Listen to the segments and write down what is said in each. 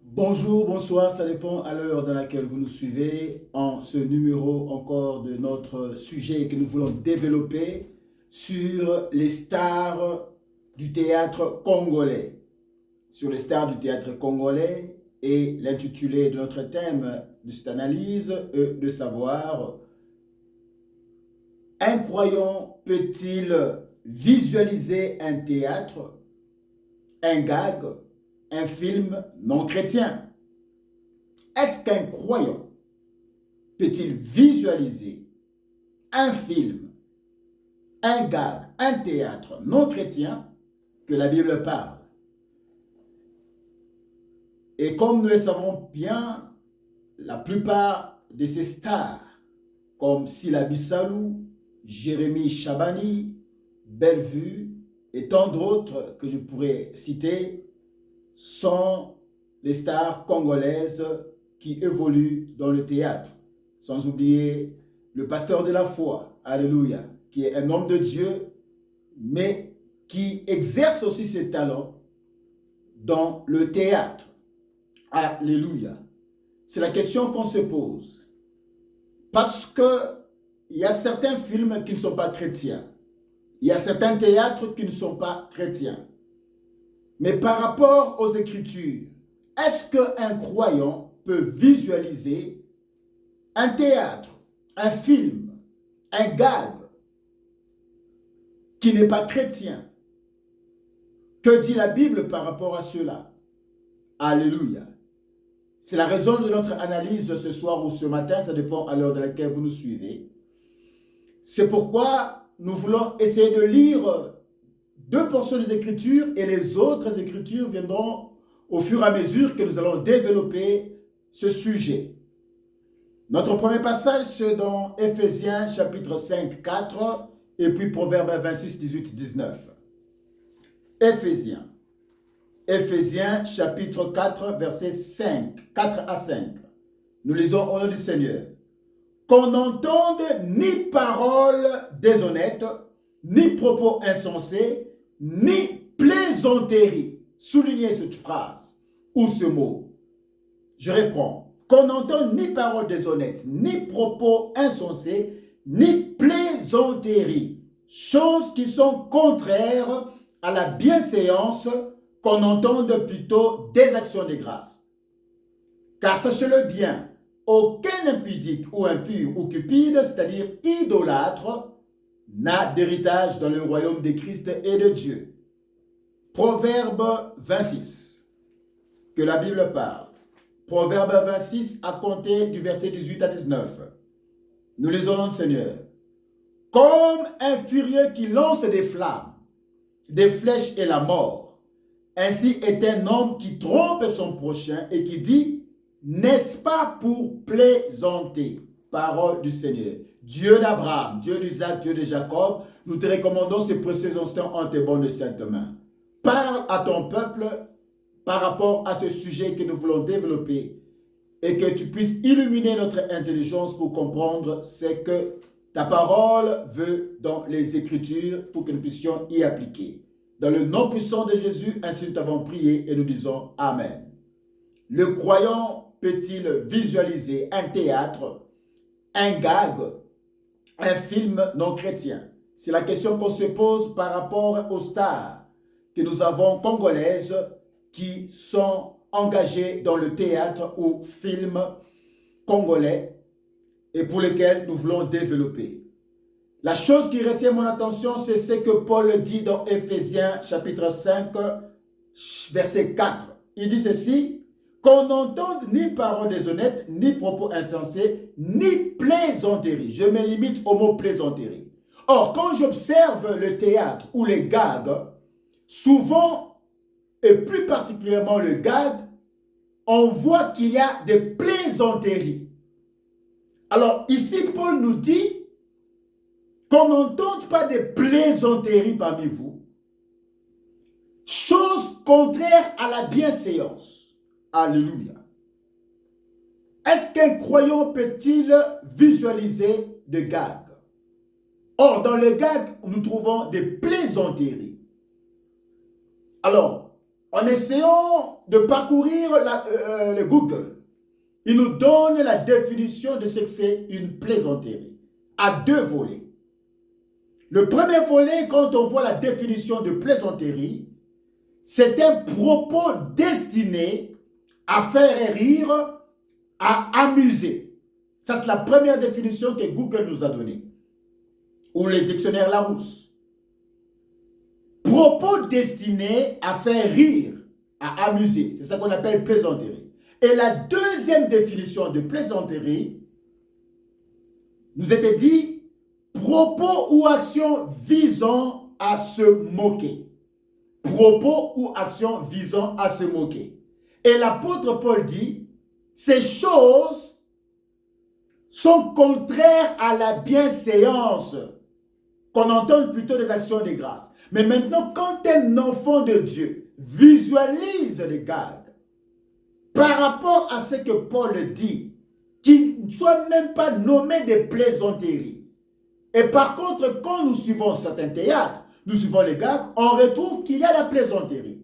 Bonjour, bonsoir, ça dépend à l'heure dans laquelle vous nous suivez en ce numéro encore de notre sujet que nous voulons développer sur les stars du théâtre congolais. Sur les stars du théâtre congolais et l'intitulé de notre thème de cette analyse est de savoir: un croyant peut-il visualiser un théâtre, un gag, un film non chrétien? Est-ce qu'un croyant peut-il visualiser un film, un gag, un théâtre non chrétien que la Bible parle? Et comme nous le savons bien, la plupart de ces stars, comme Sila Bissalou, Jérémy Chabani, Bellevue et tant d'autres que je pourrais citer, sont les stars congolaises qui évoluent dans le théâtre. Sans oublier le pasteur de la foi, alléluia, qui est un homme de Dieu, mais qui exerce aussi ses talents dans le théâtre. Alléluia. C'est la question qu'on se pose. Parce qu'il y a certains films qui ne sont pas chrétiens. Il y a certains théâtres qui ne sont pas chrétiens. Mais par rapport aux Écritures, est-ce qu'un croyant peut visualiser un théâtre, un film, un gag qui n'est pas chrétien? Que dit la Bible par rapport à cela? Alléluia. C'est la raison de notre analyse ce soir ou ce matin, ça dépend à l'heure de laquelle vous nous suivez. C'est pourquoi nous voulons essayer de lire deux portions des Écritures et les autres Écritures viendront au fur et à mesure que nous allons développer ce sujet. Notre premier passage, c'est dans Éphésiens chapitre 5, 4 et puis Proverbes 26, 18, 19. Éphésiens chapitre 4, versets 5, 4 à 5. Nous lisons au nom du Seigneur. Qu'on n'entende ni paroles déshonnêtes, ni propos insensés, ni plaisanteries. Soulignez cette phrase ou ce mot. Je réponds. Qu'on n'entende ni paroles déshonnêtes, ni propos insensés, ni plaisanteries. Choses qui sont contraires à la bienséance, qu'on entende plutôt des actions de grâce. Car sachez-le bien, aucun impudique ou impur ou cupide, c'est-à-dire idolâtre, n'a d'héritage dans le royaume de Christ et de Dieu. Proverbe 26, que la Bible parle. Proverbe 26, à compter du verset 18 à 19. Nous lisons le Seigneur. Comme un furieux qui lance des flammes, des flèches et la mort, ainsi est un homme qui trompe son prochain et qui dit, n'est-ce pas pour plaisanter? Parole du Seigneur. Dieu d'Abraham, Dieu d'Isaac, Dieu de Jacob, nous te recommandons ces précieux instants en tes bonnes et saintes mains. Parle à ton peuple par rapport à ce sujet que nous voulons développer et que tu puisses illuminer notre intelligence pour comprendre ce que ta parole veut dans les Écritures pour que nous puissions y appliquer. Dans le nom puissant de Jésus, ainsi nous t'avons prié et nous disons Amen. Le croyant peut-il visualiser un théâtre, un gag, un film non chrétien? C'est la question qu'on se pose par rapport aux stars que nous avons congolaises qui sont engagées dans le théâtre ou film congolais et pour lesquels nous voulons développer. La chose qui retient mon attention, c'est ce que Paul dit dans Éphésiens chapitre 5, verset 4. Il dit ceci, qu'on n'entende ni paroles déshonnêtes, ni propos insensés, ni plaisanteries. Je me limite au mot plaisanterie. Or, quand j'observe le théâtre ou les gags, souvent, et plus particulièrement le gag, on voit qu'il y a des plaisanteries. Alors, ici, Paul nous dit qu'on n'entende pas de plaisanteries parmi vous, chose contraire à la bienséance. Alléluia. Est-ce qu'un croyant peut-il visualiser des gags? Or, dans les gags, nous trouvons des plaisanteries. Alors, en essayant de parcourir le Google, il nous donne la définition de ce que c'est une plaisanterie, à deux volets. Le premier volet, quand on voit la définition de plaisanterie, c'est un propos destiné à faire rire, à amuser. Ça, c'est la première définition que Google nous a donnée, ou les dictionnaires Larousse. Propos destiné à faire rire, à amuser. C'est ça qu'on appelle plaisanterie. Et la deuxième définition de plaisanterie nous était dit propos ou action visant à se moquer. Propos ou action visant à se moquer. Et l'apôtre Paul dit, ces choses sont contraires à la bienséance, qu'on entende plutôt des actions de grâce. Mais maintenant, quand un enfant de Dieu visualise les gags, par rapport à ce que Paul dit, qu'il ne soit même pas nommé des plaisanteries. Et par contre, quand nous suivons certains théâtres, nous suivons les gags, on retrouve qu'il y a la plaisanterie.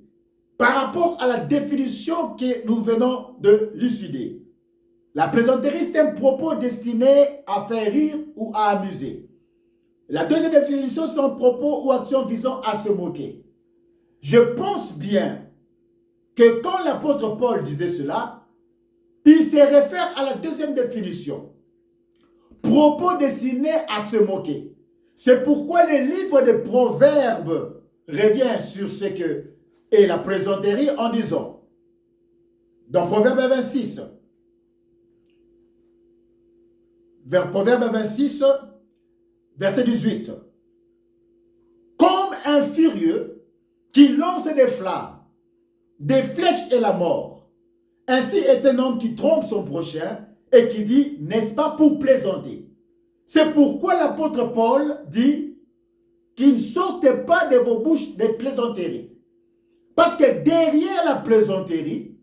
Par rapport à la définition que nous venons de lucider. La plaisanterie, c'est un propos destiné à faire rire ou à amuser. La deuxième définition, c'est un propos ou action visant à se moquer. Je pense bien que quand l'apôtre Paul disait cela, il se réfère à la deuxième définition. Propos destinés à se moquer. C'est pourquoi le livre de Proverbes revient sur ce que est la plaisanterie en disant, dans Proverbe 26, vers Proverbe 26, verset 18, comme un furieux qui lance des flammes, des flèches et la mort. Ainsi est un homme qui trompe son prochain et qui dit, n'est-ce pas pour plaisanter? C'est pourquoi l'apôtre Paul dit qu'il ne sorte pas de vos bouches des plaisanteries. Parce que derrière la plaisanterie,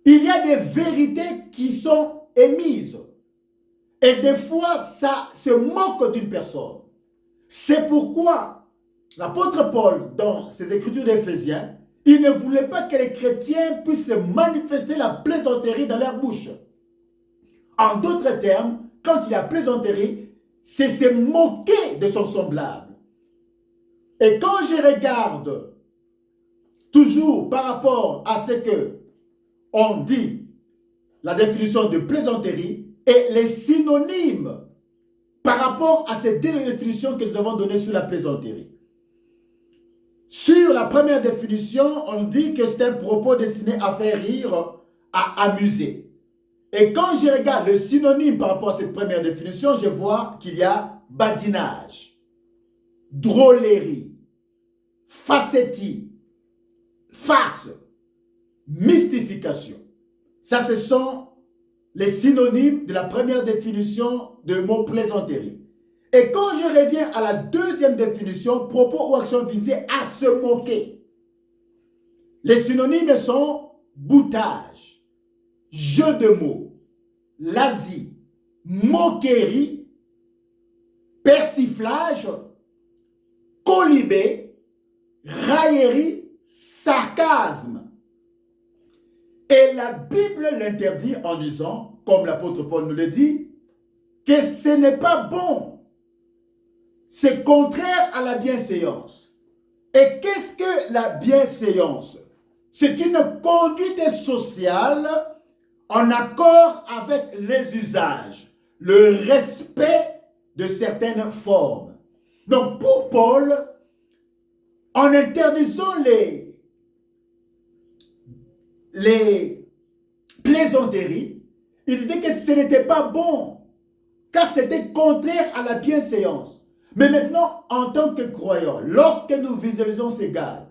il y a des vérités qui sont émises. Et des fois, ça se moque d'une personne. C'est pourquoi l'apôtre Paul, dans ses écritures d'Éphésiens, il ne voulait pas que les chrétiens puissent manifester la plaisanterie dans leur bouche. En d'autres termes, quand il y a plaisanterie, c'est se moquer de son semblable. Et quand je regarde toujours par rapport à ce que on dit, la définition de plaisanterie et les synonymes par rapport à ces deux définitions que nous avons données sur la plaisanterie. Sur la première définition, on dit que c'est un propos destiné à faire rire, à amuser. Et quand je regarde le synonyme par rapport à cette première définition, je vois qu'il y a badinage, drôlerie, facétie, farce, mystification. Ça, ce sont les synonymes de la première définition de mot plaisanterie. Et quand je reviens à la deuxième définition, propos ou action visée à se moquer, les synonymes sont boutage, jeu de mots, lasie, moquerie, persiflage, colibé, raillerie, sarcasme. Et la Bible l'interdit en disant, comme l'apôtre Paul nous le dit, que ce n'est pas bon. C'est contraire à la bienséance. Et qu'est-ce que la bienséance? C'est une conduite sociale en accord avec les usages, le respect de certaines formes. Donc pour Paul, en interdisant les plaisanteries, il disait que ce n'était pas bon, car c'était contraire à la bienséance. Mais maintenant, en tant que croyants, lorsque nous visualisons ces gags,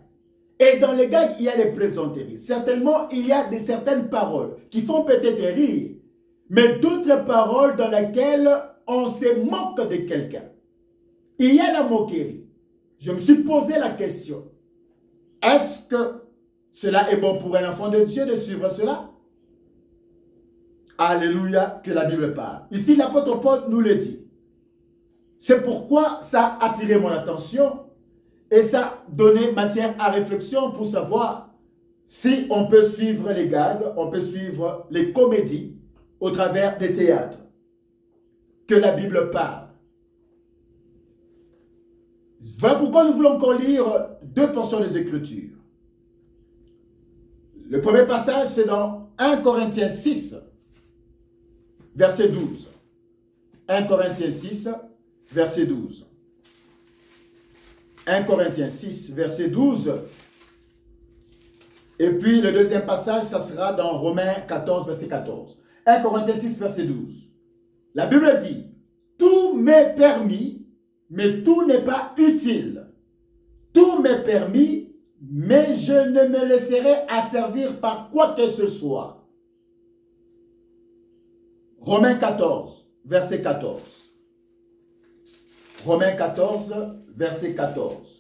et dans les gags, il y a des plaisanteries. Certainement, il y a certaines paroles qui font peut-être rire, mais d'autres paroles dans lesquelles on se moque de quelqu'un. Il y a la moquerie. Je me suis posé la question, est-ce que cela est bon pour un enfant de Dieu de suivre cela? Alléluia, que la Bible parle. Ici, l'apôtre Paul nous le dit. C'est pourquoi ça a attiré mon attention et ça a donné matière à réflexion pour savoir Si on peut suivre les gags, on peut suivre les comédies au travers des théâtres que la Bible parle. Voilà pourquoi nous voulons encore lire deux portions des Écritures. Le premier passage, c'est dans 1 Corinthiens 6, verset 12. 1 Corinthiens 6, verset 12. 1 Corinthiens 6, verset 12. Et puis le deuxième passage, ça sera dans Romains 14, verset 14. 1 Corinthiens 6, verset 12. La Bible dit, « Tout m'est permis, mais tout n'est pas utile. Tout m'est permis, mais je ne me laisserai asservir par quoi que ce soit. » Romains 14, verset 14. Romains 14, verset 14.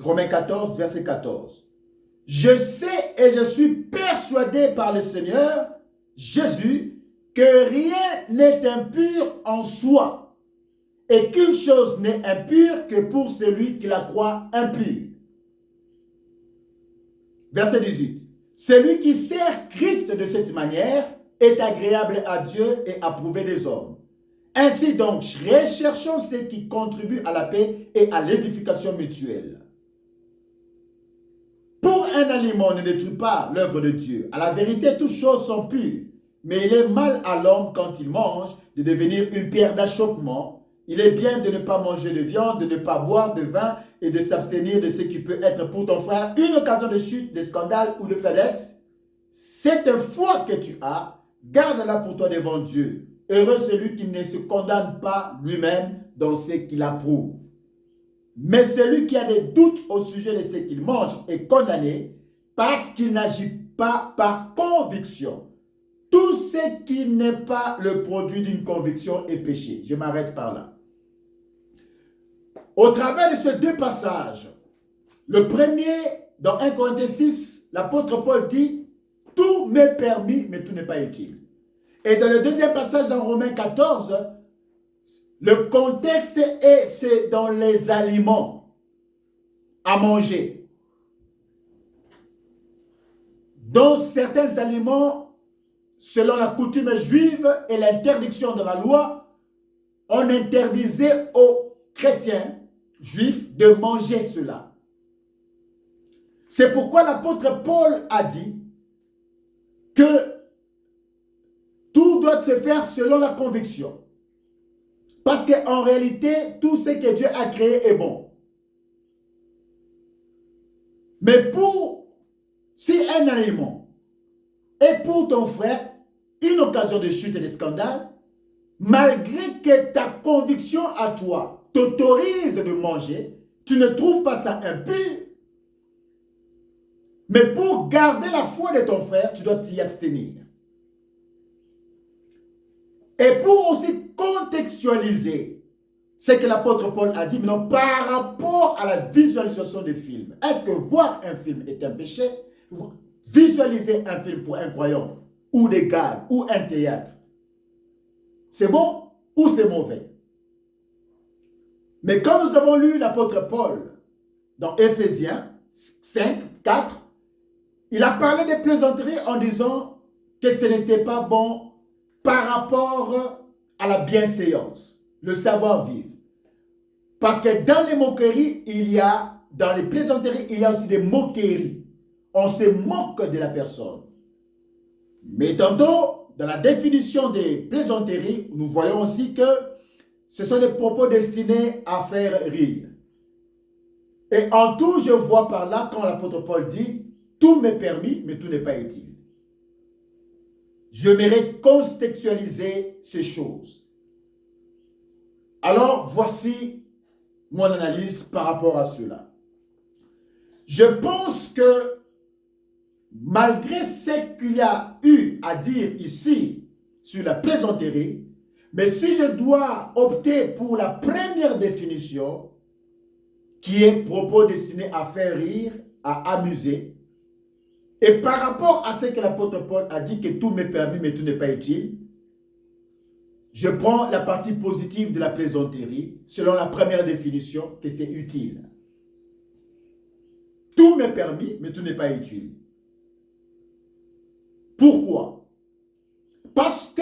Romains 14, verset 14. « Je sais et je suis persuadé par le Seigneur Jésus que rien n'est impur en soi et qu'une chose n'est impure que pour celui qui la croit impure. » Verset 18. « Celui qui sert Christ de cette manière est agréable à Dieu et approuvé des hommes. Ainsi donc, recherchons ceux qui contribuent à la paix et à l'édification mutuelle. Pour un aliment ne détruit pas l'œuvre de Dieu. À la vérité, toutes choses sont pures. Mais il est mal à l'homme quand il mange de devenir une pierre d'achoppement. Il est bien de ne pas manger de viande, de ne pas boire de vin et de s'abstenir de ce qui peut être pour ton frère une occasion de chute, de scandale ou de faiblesse. Cette foi que tu as, garde-la pour toi devant Dieu. Heureux celui qui ne se condamne pas lui-même dans ce qu'il approuve. Mais celui qui a des doutes au sujet de ce qu'il mange est condamné parce qu'il n'agit pas par conviction. Tout ce qui n'est pas le produit d'une conviction est péché. Je m'arrête par là. Au travers de ces deux passages, le premier, dans 1 Corinthiens 6, l'apôtre Paul dit « Tout m'est permis, mais tout n'est pas utile ». Et dans le deuxième passage, dans Romains 14, le contexte est c'est dans les aliments à manger. Dans certains aliments, selon la coutume juive et l'interdiction de la loi, on interdisait aux chrétiens juifs de manger cela. C'est pourquoi l'apôtre Paul a dit que tout doit se faire selon la conviction. Parce qu'en réalité, tout ce que Dieu a créé est bon. Mais si un aliment est pour ton frère une occasion de chute et de scandale, malgré que ta conviction à toi t'autorise de manger, tu ne trouves pas ça impur. Mais pour garder la foi de ton frère, tu dois t'y abstenir. Et pour aussi contextualiser ce que l'apôtre Paul a dit, maintenant par rapport à la visualisation des films. Est-ce que voir un film est un péché? Visualiser un film pour un croyant, ou des gags, ou un théâtre, c'est bon ou c'est mauvais? Mais quand nous avons lu l'apôtre Paul dans Éphésiens 5, 4, il a parlé des plaisanteries en disant que ce n'était pas bon par rapport à la bienséance, le savoir-vivre. Parce que dans les moqueries, dans les plaisanteries, il y a aussi des moqueries. On se moque de la personne. Mais tantôt, dans la définition des plaisanteries, nous voyons aussi que ce sont des propos destinés à faire rire. Et en tout, je vois par là, quand l'apôtre Paul dit, tout m'est permis, mais tout n'est pas utile. J'aimerais contextualiser ces choses. Alors, voici mon analyse par rapport à cela. Je pense que malgré ce qu'il y a eu à dire ici sur la plaisanterie, mais si je dois opter pour la première définition, qui est propos destinés à faire rire, à amuser, et par rapport à ce que l'apôtre Paul a dit que tout m'est permis mais tout n'est pas utile, je prends la partie positive de la plaisanterie selon la première définition que c'est utile. tout m'est permis, mais tout n'est pas utile. Pourquoi? Parce que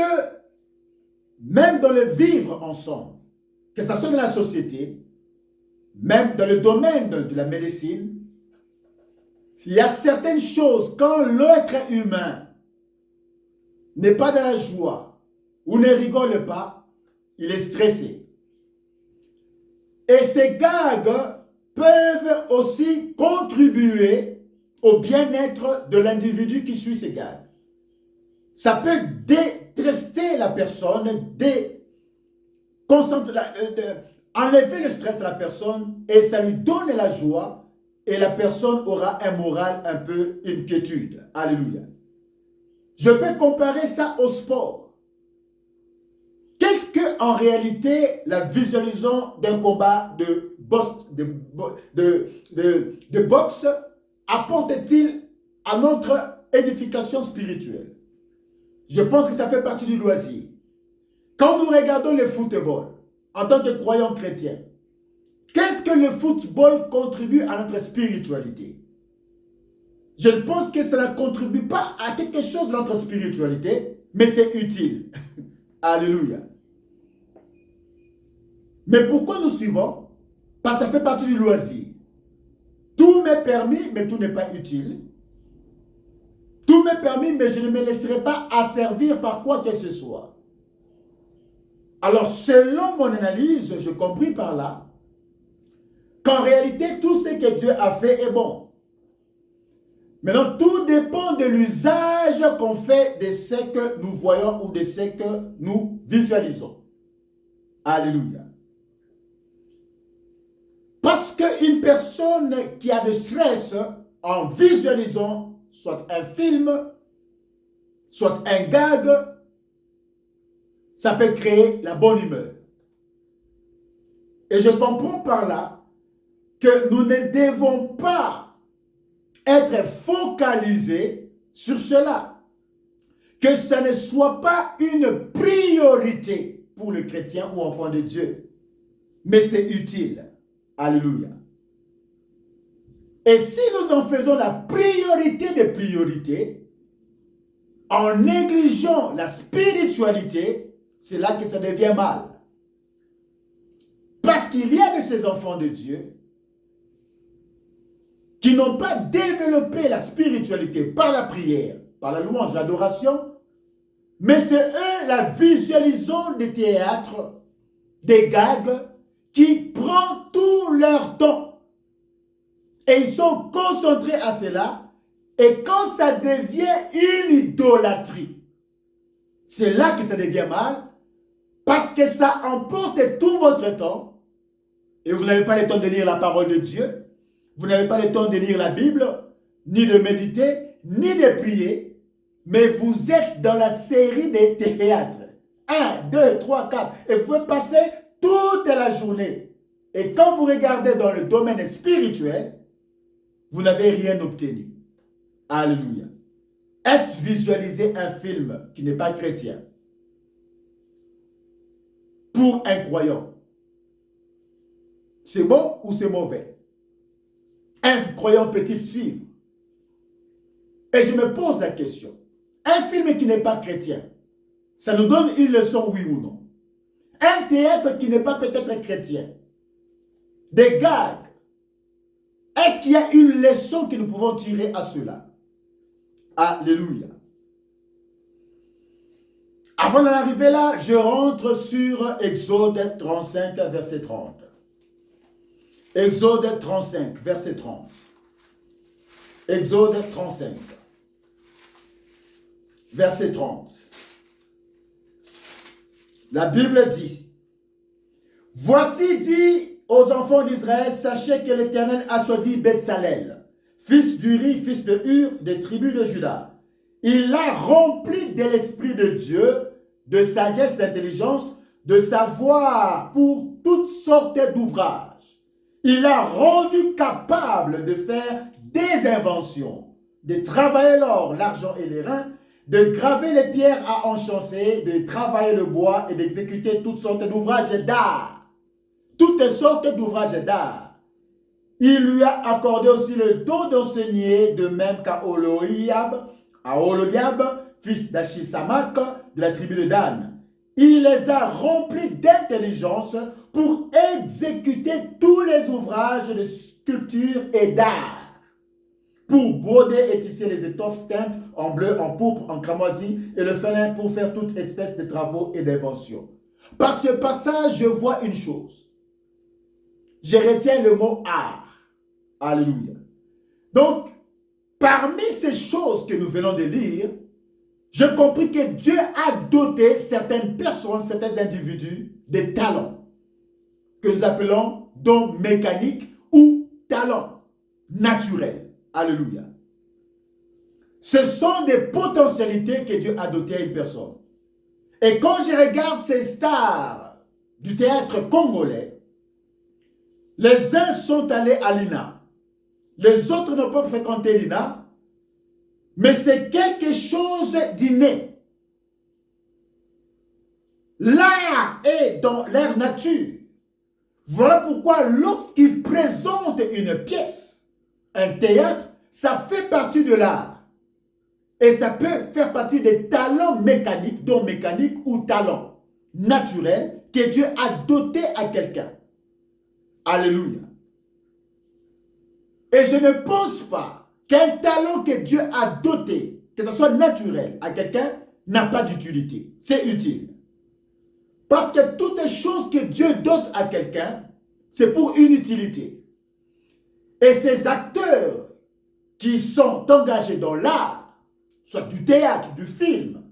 même dans le vivre ensemble, que ce soit dans la société, même dans le domaine de la médecine, il y a certaines choses, quand l'être humain n'est pas dans la joie ou ne rigole pas, il est stressé. Et ces gags peuvent aussi contribuer au bien-être de l'individu qui suit ces gags. Ça peut détrester la personne, enlever le stress à la personne et ça lui donne la joie et la personne aura un moral un peu inquiétude. Alléluia. Je peux comparer ça au sport. Qu'est-ce que en réalité la visualisation d'un combat de boxe apporte-t-il à notre édification spirituelle? Je pense que ça fait partie du loisir. Quand nous regardons le football, en tant que croyants chrétiens, qu'est-ce que le football contribue à notre spiritualité? Je pense que ça ne contribue pas à quelque chose de notre spiritualité, mais c'est utile. Alléluia. Mais pourquoi nous suivons? Parce que ça fait partie du loisir. Tout m'est permis, mais tout n'est pas utile. Tout m'est permis, mais je ne me laisserai pas asservir par quoi que ce soit. Alors, selon mon analyse, je compris par là qu'en réalité, tout ce que Dieu a fait est bon. Maintenant, tout dépend de l'usage qu'on fait de ce que nous voyons ou de ce que nous visualisons. Alléluia. Parce qu'une personne qui a de stress en visualisant soit un film, soit un gag, ça peut créer la bonne humeur. Et je comprends par là que nous ne devons pas être focalisés sur cela. Que ça ne soit pas une priorité pour le chrétien ou enfant de Dieu. Mais c'est utile. Alléluia. Et si nous en faisons la priorité des priorités, en négligeant la spiritualité, c'est là que ça devient mal. Parce qu'il y a de ces enfants de Dieu qui n'ont pas développé la spiritualité par la prière, par la louange, l'adoration, mais c'est eux la visualisation des théâtres, des gags, qui prend tout leur temps. Et ils sont concentrés à cela. Et quand ça devient une idolâtrie, c'est là que ça devient mal. Parce que ça emporte tout votre temps. Et vous n'avez pas le temps de lire la parole de Dieu. Vous n'avez pas le temps de lire la Bible, ni de méditer, ni de prier. Mais vous êtes dans la série des théâtres. 1, 2, 3, 4. Et vous pouvez passer toute la journée. Et quand vous regardez dans le domaine spirituel, vous n'avez rien obtenu. Alléluia. Est-ce visualiser un film qui n'est pas chrétien pour un croyant? C'est bon ou c'est mauvais? Un croyant peut-il suivre? Et je me pose la question. Un film qui n'est pas chrétien, ça nous donne une leçon, oui ou non? Un théâtre qui n'est pas peut-être chrétien, des gags, est-ce qu'il y a une leçon que nous pouvons tirer à cela? Alléluia. Avant d'en arriver là, je rentre sur Exode 35, verset 30. Exode 35, verset 30. Exode 35, verset 30. La Bible dit, « Voici dit aux enfants d'Israël, sachez que l'Éternel a choisi Betsalel, fils d'Uri, fils de Hur, des tribus de Juda. Il l'a rempli de l'Esprit de Dieu, de sagesse, d'intelligence, de savoir pour toutes sortes d'ouvrages. Il l'a rendu capable de faire des inventions, de travailler l'or, l'argent et les reins, de graver les pierres à enchancer, de travailler le bois et d'exécuter toutes sortes d'ouvrages d'art. Toutes sortes d'ouvrages d'art. Il lui a accordé aussi le don d'enseigner, de même qu'à Oholiab, fils d'Achisamac, de la tribu de Dan. Il les a remplis d'intelligence pour exécuter tous les ouvrages de sculpture et d'art, pour broder et tisser les étoffes teintes en bleu, en pourpre, en cramoisi et le félin pour faire toute espèce de travaux et d'inventions. Par ce passage, je vois une chose. Je retiens le mot art. Alléluia. Donc, parmi ces choses que nous venons de lire, je compris que Dieu a doté certaines personnes, certains individus de talents que nous appelons dons mécaniques ou talents naturels. Alléluia. Ce sont des potentialités que Dieu a dotées à une personne. Et quand je regarde ces stars du théâtre congolais, les uns sont allés à l'INA, les autres n'ont pas fréquenté l'INA, mais c'est quelque chose d'inné. L'art est dans leur nature. Voilà pourquoi lorsqu'ils présentent une pièce, un théâtre, ça fait partie de l'art. Et ça peut faire partie des talents mécaniques, dons mécaniques ou talents naturels que Dieu a dotés à quelqu'un. Alléluia. Et je ne pense pas qu'un talent que Dieu a doté, que ce soit naturel à quelqu'un, n'a pas d'utilité. C'est utile. Parce que toutes les choses que Dieu dote à quelqu'un, c'est pour une utilité. Et ces acteurs qui sont engagés dans l'art, soit du théâtre, du film,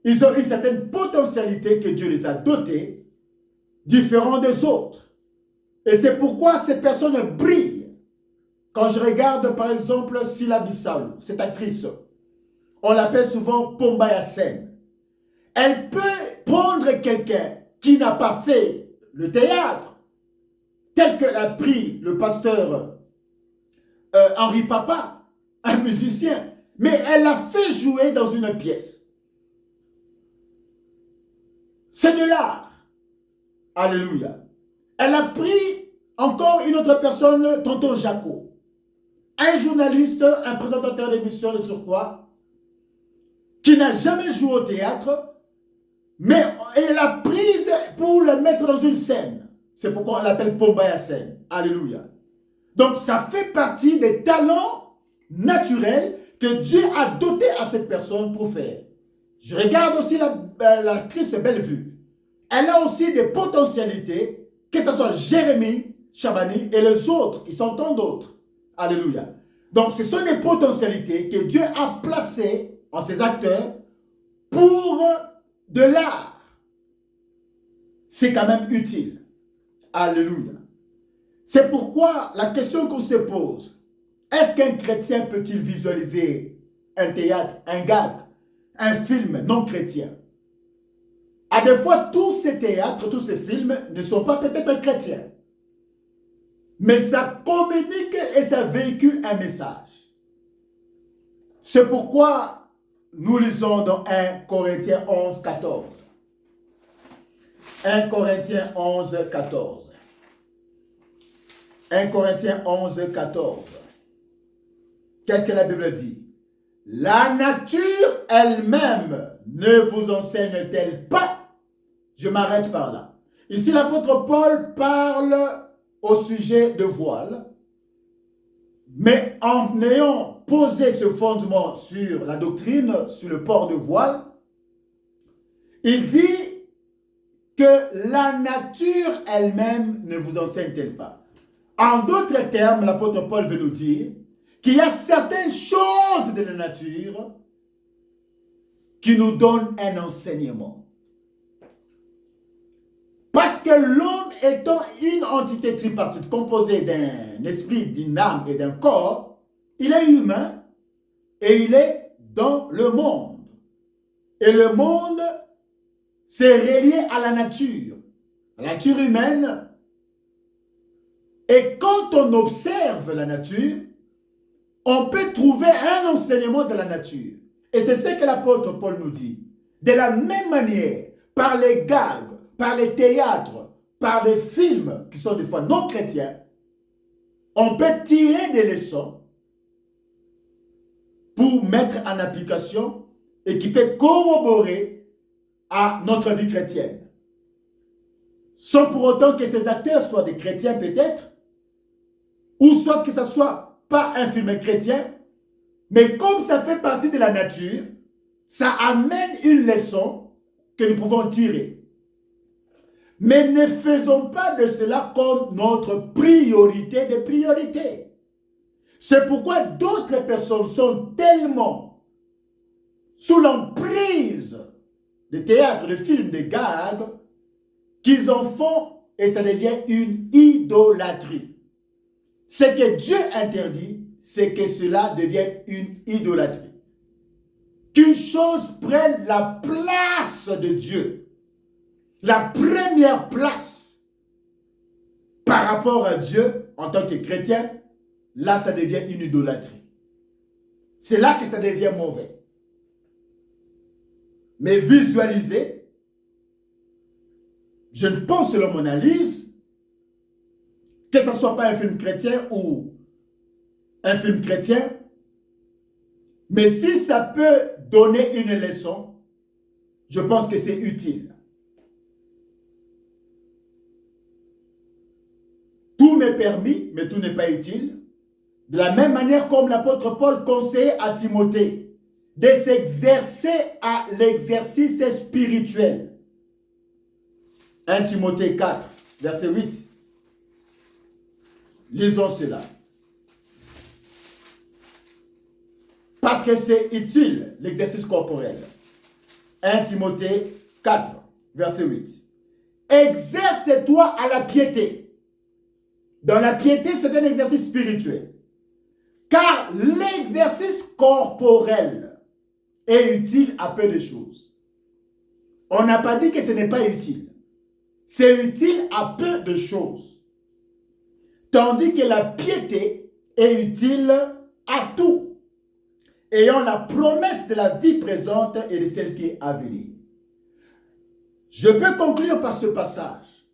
ils ont une certaine potentialité que Dieu les a dotés, différents des autres. Et c'est pourquoi ces personnes brillent. Quand je regarde par exemple Sila Bissau, cette actrice, on l'appelle souvent Pombaya Sen. Elle peut prendre quelqu'un qui n'a pas fait le théâtre, tel que l'a pris le pasteur Henri Papa, un musicien, mais elle l'a fait jouer dans une pièce. C'est de l'art. Alléluia. Elle a pris encore une autre personne, tonton Jaco, un journaliste, un présentateur d'émission de surcroît, qui n'a jamais joué au théâtre, mais elle l'a prise pour le mettre dans une scène. C'est pourquoi on l'appelle Pombaya Sen. Alléluia. Donc ça fait partie des talents naturels que Dieu a dotés à cette personne pour faire. Je regarde aussi l'actrice Bellevue. Elle a aussi des potentialités, que ce soit Jérémie Chabani et les autres, qui sont tant d'autres. Alléluia. Donc ce sont des potentialités que Dieu a placées en ces acteurs pour de l'art. C'est quand même utile. Alléluia. C'est pourquoi la question qu'on se pose, est-ce qu'un chrétien peut-il visualiser un théâtre, un gag, un film non chrétien? À des fois, tous ces théâtres, tous ces films ne sont pas peut-être chrétiens. Mais ça communique et ça véhicule un message. C'est pourquoi nous lisons dans 1 Corinthiens 11, 14. 1 Corinthiens 11, 14. 1 Corinthiens 11, 14. Qu'est-ce que la Bible dit? La nature elle-même ne vous enseigne-t-elle pas? Je m'arrête par là. Ici, l'apôtre Paul parle au sujet de voile, mais en ayant posé ce fondement sur la doctrine, sur le port de voile, il dit que la nature elle-même ne vous enseigne-t-elle pas? En d'autres termes, l'apôtre Paul veut nous dire qu'il y a certaines choses de la nature qui nous donnent un enseignement. Parce que l'homme étant une entité tripartite composée d'un esprit, d'une âme et d'un corps, il est humain et il est dans le monde. Et le monde, c'est relié à la nature humaine. Et quand on observe la nature, on peut trouver un enseignement de la nature. Et c'est ce que l'apôtre Paul nous dit. De la même manière, par les gags, par les théâtres, par les films qui sont des fois non chrétiens, on peut tirer des leçons pour mettre en application et qui peut corroborer à notre vie chrétienne. Sans pour autant que ces acteurs soient des chrétiens peut-être, ou soit que ce ne soit pas un film chrétien, mais comme ça fait partie de la nature, ça amène une leçon que nous pouvons tirer. Mais ne faisons pas de cela comme notre priorité des priorités. C'est pourquoi d'autres personnes sont tellement sous l'emprise de théâtre, de films, de gags, qu'ils en font et ça devient une idolâtrie. Ce que Dieu interdit, c'est que cela devienne une idolâtrie. Qu'une chose prenne la place de Dieu, la première place par rapport à Dieu en tant que chrétien, là ça devient une idolâtrie. C'est là que ça devient mauvais. Mais visualiser, je ne pense selon mon analyse, que ce ne soit pas un film chrétien ou un film chrétien, mais si ça peut donner une leçon, je pense que c'est utile. Tout m'est permis, mais tout n'est pas utile. De la même manière comme l'apôtre Paul conseillait à Timothée de s'exercer à l'exercice spirituel. 1 Timothée 4, verset 8. Lisons cela. Parce que c'est utile, l'exercice corporel. 1 Timothée 4, verset 8. Exerce-toi à la piété. Dans la piété, c'est un exercice spirituel. Car l'exercice corporel est utile à peu de choses. On n'a pas dit que ce n'est pas utile. C'est utile à peu de choses. Tandis que la piété est utile à tout, ayant la promesse de la vie présente et de celle qui est à venir. Je peux conclure par ce passage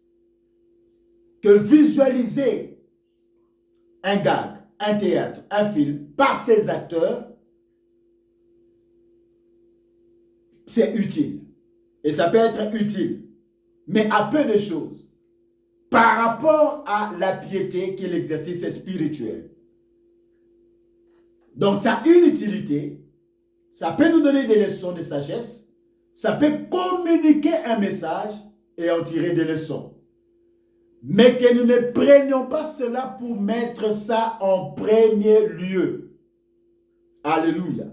que visualiser un gag, un théâtre, un film par ses acteurs, c'est utile. Et ça peut être utile, mais à peu de choses par rapport à la piété qui est l'exercice spirituel. Donc ça a une utilité, ça peut nous donner des leçons de sagesse, ça peut communiquer un message et en tirer des leçons. Mais que nous ne prenions pas cela pour mettre ça en premier lieu. Alléluia.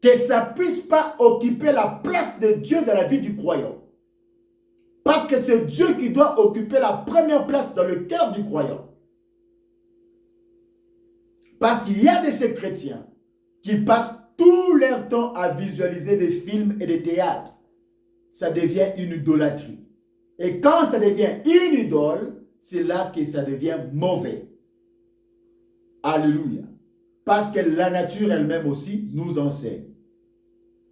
Que ça ne puisse pas occuper la place de Dieu dans la vie du croyant. Parce que c'est Dieu qui doit occuper la première place dans le cœur du croyant. Parce qu'il y a de ces chrétiens qui passent tout leur temps à visualiser des films et des théâtres. Ça devient une idolâtrie. Et quand ça devient une idole, c'est là que ça devient mauvais. Alléluia. Parce que la nature elle-même aussi nous enseigne.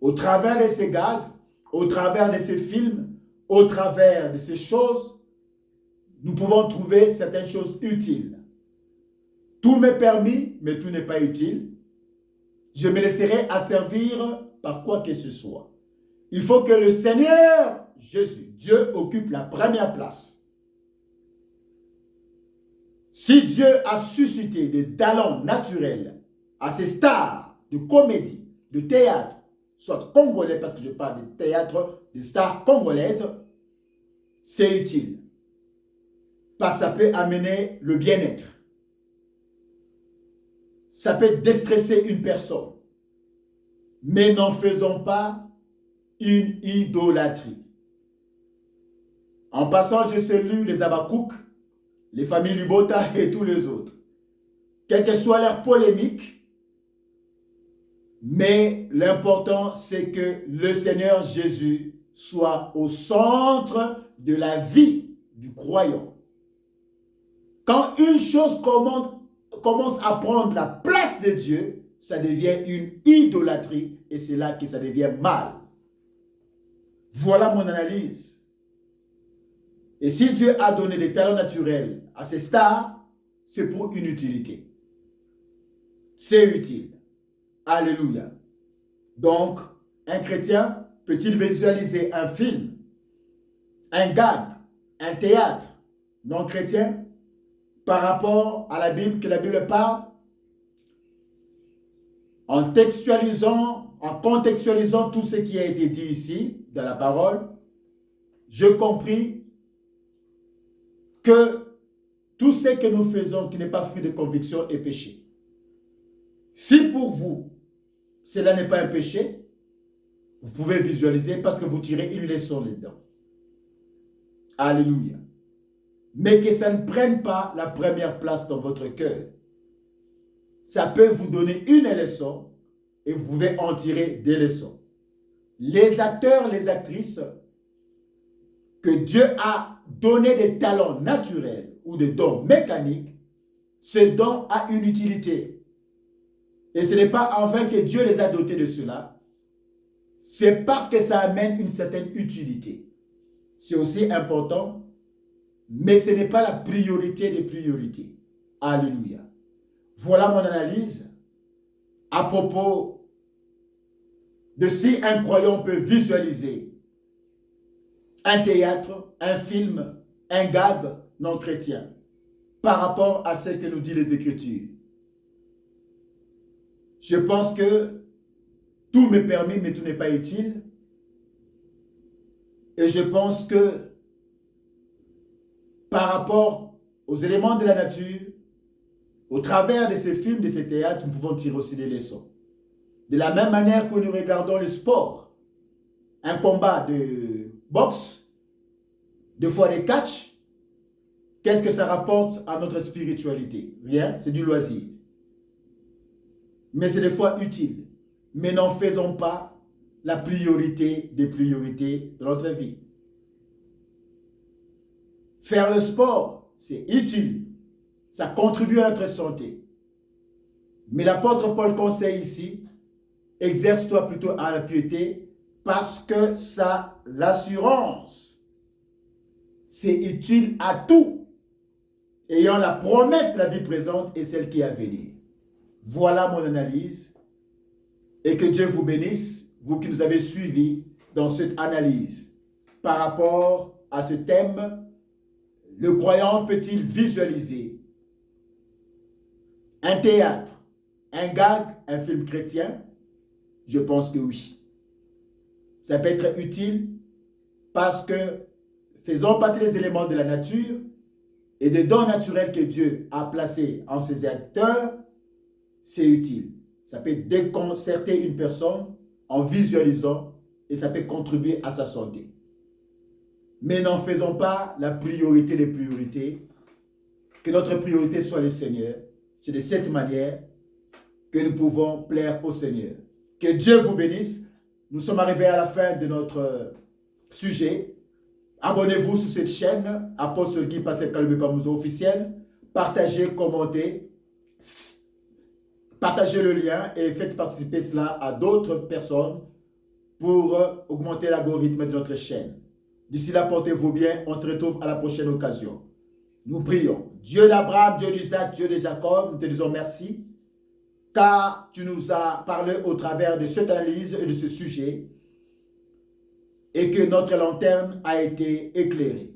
Au travers de ces gags, au travers de ces films, au travers de ces choses, nous pouvons trouver certaines choses utiles. Tout m'est permis, mais tout n'est pas utile. Je me laisserai asservir par quoi que ce soit. Il faut que le Seigneur Jésus, Dieu, occupe la première place. Si Dieu a suscité des talents naturels à ces stars de comédie, de théâtre, soit congolais, parce que je parle de théâtre, des stars congolaises, c'est utile. Parce que ça peut amener le bien-être. Ça peut déstresser une personne. Mais n'en faisons pas une idolâtrie. En passant, je salue les Abakouk, les familles Lubota et tous les autres. Quelle que soit leur polémique, mais l'important c'est que le Seigneur Jésus soit au centre de la vie du croyant. Quand une chose commence à prendre la place de Dieu, ça devient une idolâtrie et c'est là que ça devient mal. Voilà mon analyse. Et si Dieu a donné des talents naturels à ces stars, c'est pour une utilité. C'est utile. Alléluia. Donc, un chrétien peut-il visualiser un film, un gag, un théâtre non chrétien par rapport à la Bible, que la Bible parle? En contextualisant tout ce qui a été dit ici, dans la parole, je compris que tout ce que nous faisons qui n'est pas fruit de conviction est péché. Si pour vous, cela n'est pas un péché, vous pouvez visualiser parce que vous tirez une leçon dedans. Alléluia. Mais que ça ne prenne pas la première place dans votre cœur. Ça peut vous donner une leçon et vous pouvez en tirer des leçons. Les acteurs, les actrices que Dieu a donné des talents naturels ou des dons mécaniques, ce don a une utilité. Et ce n'est pas en vain que Dieu les a dotés de cela. C'est parce que ça amène une certaine utilité. C'est aussi important, mais ce n'est pas la priorité des priorités. Alléluia. Voilà mon analyse à propos de si un croyant peut visualiser un théâtre, un film, un gag non chrétien par rapport à ce que nous disent les Écritures. Je pense que tout m'est permis, mais tout n'est pas utile. Et je pense que par rapport aux éléments de la nature, au travers de ces films, de ces théâtres, nous pouvons tirer aussi des leçons. De la même manière que nous regardons le sport, un combat de boxe, deux fois de catch, qu'est-ce que ça rapporte à notre spiritualité? Rien, c'est du loisir. Mais c'est des fois utile. Mais n'en faisons pas la priorité des priorités de notre vie. Faire le sport, c'est utile. Ça contribue à notre santé. Mais l'apôtre Paul conseille ici, exerce-toi plutôt à la piété parce que ça, l'assurance, c'est utile à tout, ayant la promesse de la vie présente et celle qui est à venir. Voilà mon analyse et que Dieu vous bénisse, vous qui nous avez suivis dans cette analyse. Par rapport à ce thème, le croyant peut-il visualiser un théâtre, un gag, un film chrétien? Je pense que oui. Ça peut être utile parce que faisant partie des éléments de la nature et des dons naturels que Dieu a placés en ses acteurs, c'est utile. Ça peut déconcerter une personne en visualisant et ça peut contribuer à sa santé. Mais n'en faisons pas la priorité des priorités. Que notre priorité soit le Seigneur. C'est de cette manière que nous pouvons plaire au Seigneur. Que Dieu vous bénisse. Nous sommes arrivés à la fin de notre sujet. Abonnez-vous sur cette chaîne, Apôtre Guy Pascal Kalumé Pamouzo officiel. Partagez, commentez. Partagez le lien et faites participer cela à d'autres personnes pour augmenter l'algorithme de notre chaîne. D'ici là, portez-vous bien. On se retrouve à la prochaine occasion. Nous prions. Dieu d'Abraham, Dieu d'Isaac, Dieu de Jacob, nous te disons merci, car tu nous as parlé au travers de cette analyse et de ce sujet, et que notre lanterne a été éclairée.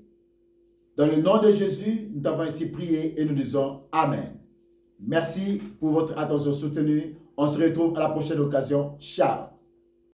Dans le nom de Jésus, nous t'avons ainsi prié et nous disons Amen. Merci pour votre attention soutenue. On se retrouve à la prochaine occasion. Ciao.